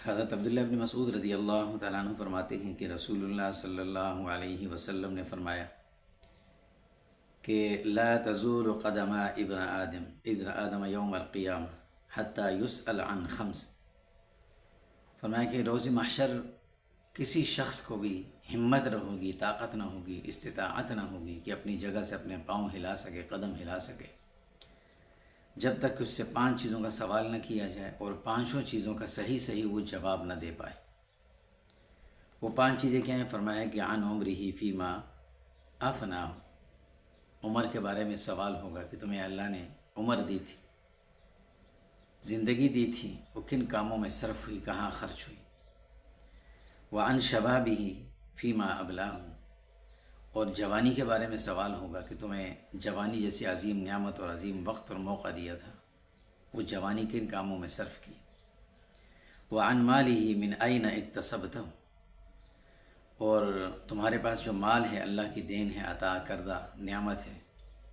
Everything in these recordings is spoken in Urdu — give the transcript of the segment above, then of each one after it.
حضرت عبداللہ ابن مسعود رضی اللہ تعالیٰ عنہ فرماتے ہیں کہ رسول اللہ صلی اللہ علیہ وسلم نے فرمایا کہ لا تزول قدم ابن آدم یوم القیامہ حتی یسأل عن خمس۔ فرمایا کہ روز محشر کسی شخص کو بھی ہمت نہ ہوگی، طاقت نہ ہوگی، استطاعت نہ ہوگی کہ اپنی جگہ سے اپنے پاؤں ہلا سکے، قدم ہلا سکے، جب تک کہ اس سے 5 چیزوں کا سوال نہ کیا جائے اور 5 چیزوں کا صحیح وہ جواب نہ دے پائے۔ وہ 5 چیزیں کیا ہیں؟ فرمایا کہ عن عمرہ فیما افناہ، عمر کے بارے میں سوال ہوگا کہ تمہیں اللہ نے عمر دی تھی، زندگی دی تھی، وہ کن کاموں میں صرف ہوئی، کہاں خرچ ہوئی۔ وعن شبابہ فیما ابلاہ، اور جوانی کے بارے میں سوال ہوگا کہ تمہیں جوانی جیسی عظیم نعمت اور عظیم وقت اور موقع دیا تھا، وہ جوانی کن کاموں میں صرف کی۔ وعن مالہ من این اکتسبتہ، اور تمہارے پاس جو مال ہے اللہ کی دین ہے، عطا کردہ نعمت ہے،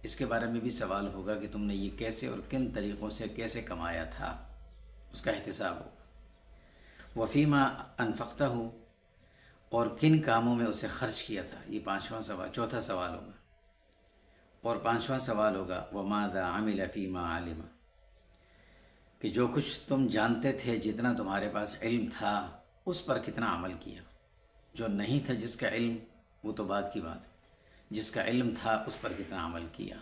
اس کے بارے میں بھی سوال ہوگا کہ تم نے یہ کیسے اور کن طریقوں سے کیسے کمایا تھا، اس کا احتساب ہوگا۔ وفیما انفقتہ، اور کن کاموں میں اسے خرچ کیا تھا، یہ 5واں سوال، چوتھا سوال ہوگا۔ اور 5واں سوال ہوگا وماذا عمل فیما علم، کہ جو کچھ تم جانتے تھے، جتنا تمہارے پاس علم تھا، اس پر کتنا عمل کیا۔ جو نہیں تھا، جس کا علم، وہ تو بعد کی بات ہے، جس کا علم تھا اس پر کتنا عمل کیا۔